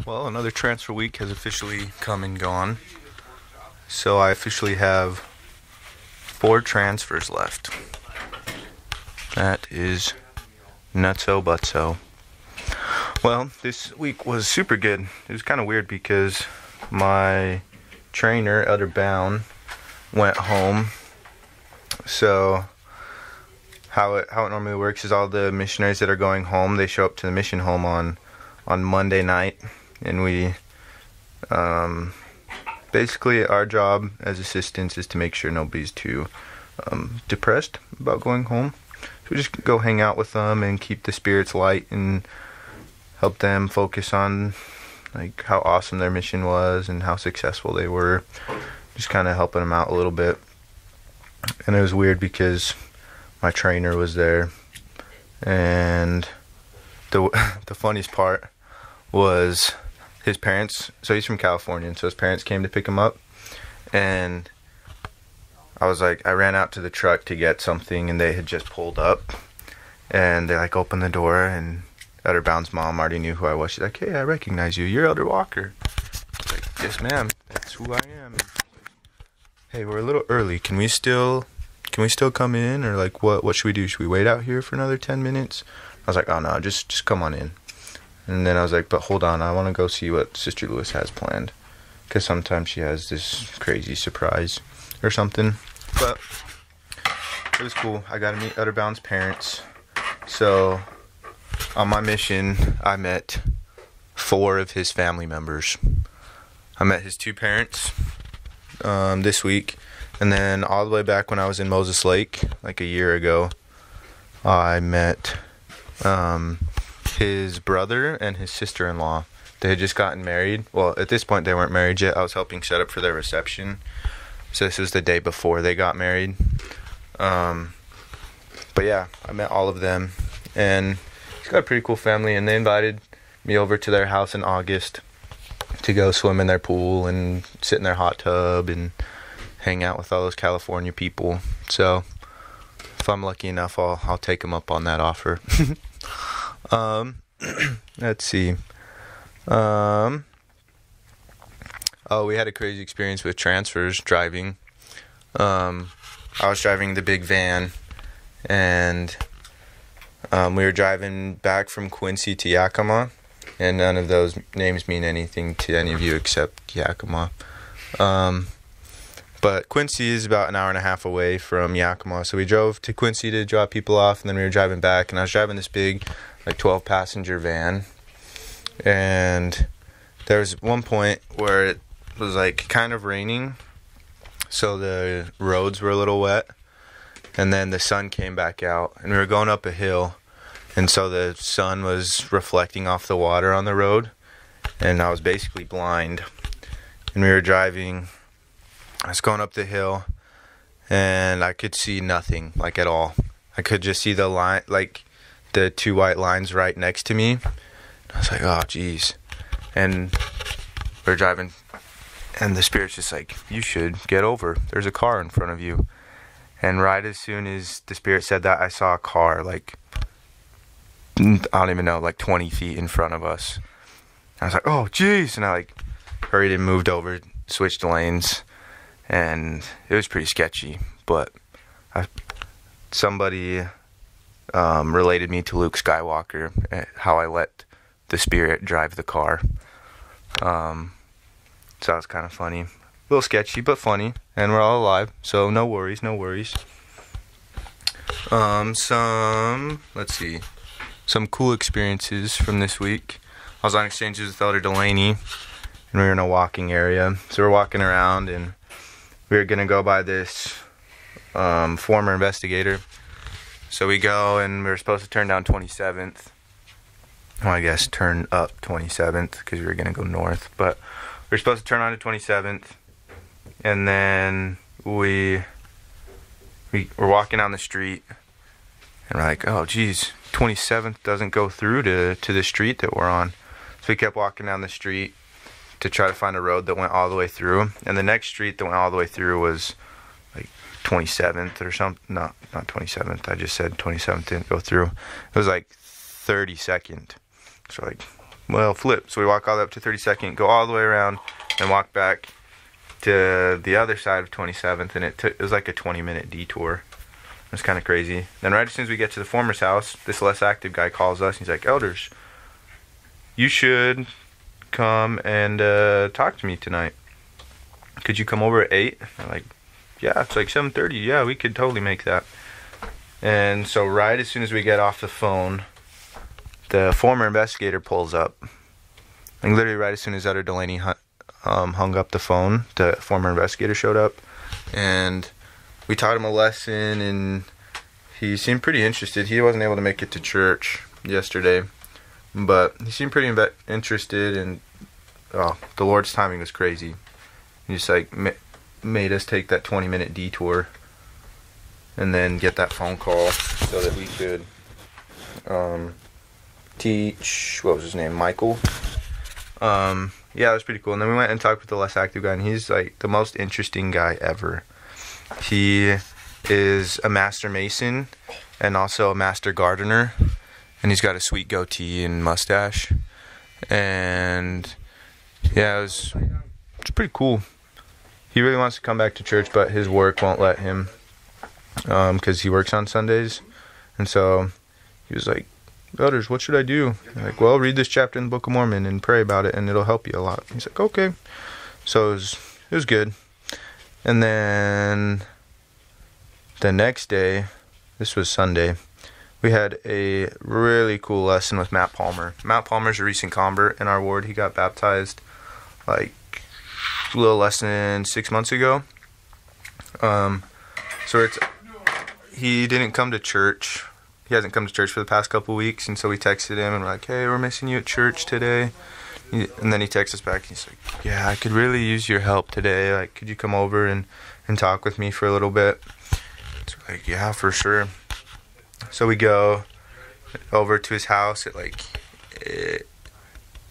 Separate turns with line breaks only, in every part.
Well, another transfer week has officially come and gone. So I officially have 4 transfers left. That is nutso butso. Well, this week was super good. It was kind of weird because my trainer, Elder Bound, went home. So how it normally works is all the missionaries that are going home, they show up to the mission home on Monday night, and we basically our job as assistants is to make sure nobody's too depressed about going home. So we just go hang out with them and keep the spirits light and help them focus on like how awesome their mission was and how successful they were. Just kind of helping them out a little bit. And it was weird because my trainer was there, and the funniest part was his parents. So he's from California, and so his parents came to pick him up, and I ran out to the truck to get something, and they had just pulled up, and they like opened the door, and Elder Bound's mom already knew who I was. She's like, "Hey, I recognize you. You're Elder Walker." I was like, "Yes, ma'am. That's who I am." Hey, we're a little early. Can we still come in, or like what should we do? Should we wait out here for another 10 minutes? I was like, "Oh no, just come on in." And then I was like, "But hold on, I want to go see what Sister Lewis has planned, because sometimes she has this crazy surprise or something." But it was cool. I got to meet Elder Bound's parents. So on my mission, I met 4 of his family members. I met his 2 parents this week, and then all the way back when I was in Moses Lake, like a year ago, I met his brother and his sister-in-law. They had just gotten married. Well, at this point they weren't married yet. I was helping set up for their reception, so this was the day before they got married. But yeah, I met all of them, and he's got a pretty cool family, and they invited me over to their house in August to go swim in their pool and sit in their hot tub and hang out with all those California people. So if I'm lucky enough, I'll take them up on that offer. Let's see. Oh, we had a crazy experience with transfers driving. I was driving the big van, and we were driving back from Quincy to Yakima, and none of those names mean anything to any of you except Yakima. But Quincy is about an hour and a half away from Yakima, so we drove to Quincy to drop people off, and then we were driving back, and I was driving this big, like 12-passenger van, and there was one point where it was like kind of raining, so the roads were a little wet, and then the sun came back out, and we were going up a hill, and so the sun was reflecting off the water on the road, and I was basically blind. And we were driving, I was going up the hill, and I could see nothing, like at all. I could just see the line, like the 2 white lines right next to me. I was like, oh geez. And we're driving, and the Spirit's just like, you should get over. There's a car in front of you. And right as soon as the Spirit said that, I saw a car, like, I don't even know, like 20 feet in front of us. I was like, oh geez. And I like hurried and moved over, switched lanes, and it was pretty sketchy. But somebody related me to Luke Skywalker, how I let the Spirit drive the car. So that was kind of funny. A little sketchy, but funny. And we're all alive, so no worries. Let's see. Some cool experiences from this week. I was on exchanges with Elder Delaney, and we were in a walking area. So we're walking around, and we were going to go by this former investigator. So we go, and we were supposed to turn down 27th. Well, I guess turn up 27th, because we were going to go north. But we were supposed to turn on to 27th, and then we were walking down the street, and we're like, oh, geez, 27th doesn't go through to the street that we're on. So we kept walking down the street to try to find a road that went all the way through. And the next street that went all the way through was like 27th or something. Not 27th. I just said 27th didn't go through. It was like 32nd. So like well, flip. So we walk all the way up to 32nd, go all the way around, and walk back to the other side of 27th, and it was like a 20-minute detour. It was kind of crazy. Then right as soon as we get to the former's house, this less active guy calls us. He's like, "Elders, you should come and talk to me tonight. Could you come over at 8?" I'm like, "Yeah, it's like 7:30. Yeah, we could totally make that." And so right as soon as we get off the phone, the former investigator pulls up. And literally right as soon as Elder Delaney hung up the phone, the former investigator showed up. And we taught him a lesson, and he seemed pretty interested. He wasn't able to make it to church yesterday, but he seemed pretty interested, and the Lord's timing was crazy. He just like made us take that 20-minute detour and then get that phone call so that we could teach, what was his name, Michael. Yeah, it was pretty cool. And then we went and talked with the less active guy, and he's like the most interesting guy ever. He is a master mason and also a master gardener, and he's got a sweet goatee and mustache. And yeah, it's pretty cool. He really wants to come back to church, but his work won't let him, because he works on Sundays. And so he was like, "Elders, what should I do?" I'm like, "Well, read this chapter in the Book of Mormon and pray about it, and it'll help you a lot." He's like, "Okay." So it was good. And then the next day, this was Sunday, we had a really cool lesson with Matt Palmer. Matt Palmer's a recent convert in our ward. He got baptized like a little less than 6 months ago. He didn't come to church. He hasn't come to church for the past couple weeks, and so we texted him and we're like, "Hey, we're missing you at church today." And then he texts us back and he's like, "Yeah, I could really use your help today. Like, could you come over and talk with me for a little bit?" So we're like, "Yeah, for sure." So we go over to his house at like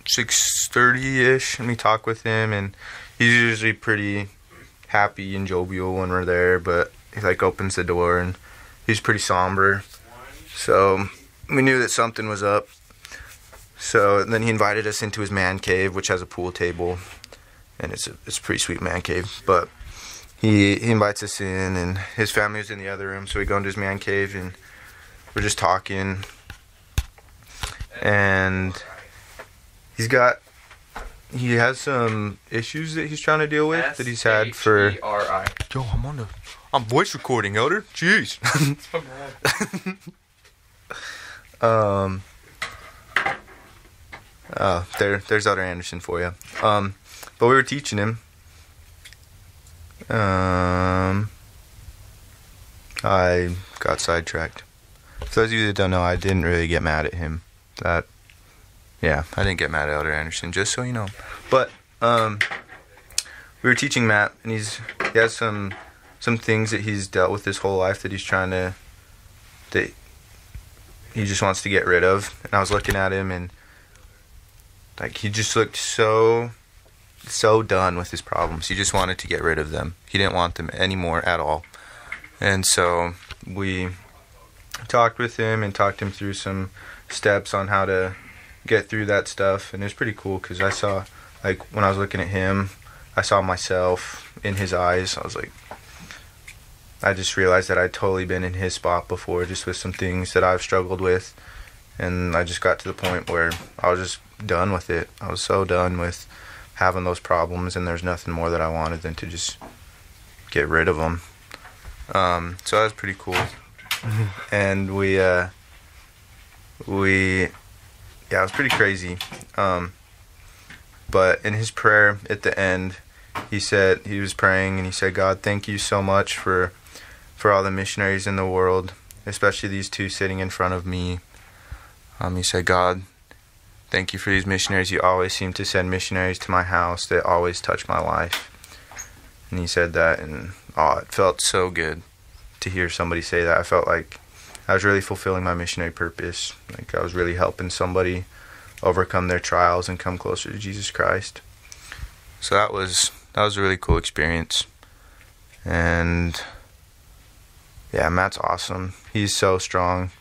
6:30-ish, and we talk with him, and he's usually pretty happy and jovial when we're there, but he like opens the door and he's pretty somber. So we knew that something was up. So then he invited us into his man cave, which has a pool table, and it's a pretty sweet man cave. But he invites us in, and his family was in the other room. So we go into his man cave, and we're just talking. And he has some issues that he's trying to deal with that he's had for. Yo, I'm voice recording, Elder. Jeez. There's Elder Anderson for you. But we were teaching him. I got sidetracked. For those of you that don't know, I didn't really get mad at him. I didn't get mad at Elder Anderson, just so you know. But we were teaching Matt, and he has some things that he's dealt with his whole life that he just wants to get rid of. And I was looking at him, and like he just looked so done with his problems. He just wanted to get rid of them. He didn't want them anymore at all. And so we talked with him and talked him through some steps on how to get through that stuff. And it was pretty cool because I saw, like, when I was looking at him, I saw myself in his eyes. I just realized that I'd totally been in his spot before, just with some things that I've struggled with. And I just got to the point where I was just done with it. I was so done with having those problems, and there's nothing more that I wanted than to just get rid of them. So that was pretty cool. And it was pretty crazy. But in his prayer at the end, he was praying, and he said, "God, thank you so much for all the missionaries in the world, especially these two sitting in front of me." He said, "God, thank you for these missionaries. You always seem to send missionaries to my house that always touch my life." And he said that, and it felt so good to hear somebody say that. I felt like I was really fulfilling my missionary purpose. Like I was really helping somebody overcome their trials and come closer to Jesus Christ. So that was a really cool experience. And yeah, Matt's awesome. He's so strong.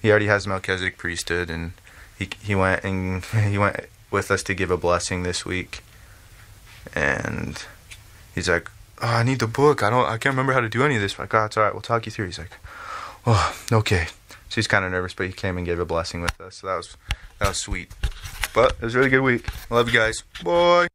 He already has Melchizedek priesthood, and he went with us to give a blessing this week. And he's like, oh, I need the book. I can't remember how to do any of this. I'm like, oh, it's all right. We'll talk you through. He's like, oh, okay. So he's kind of nervous, but he came and gave a blessing with us. So that was sweet. But it was a really good week. I love you guys. Bye.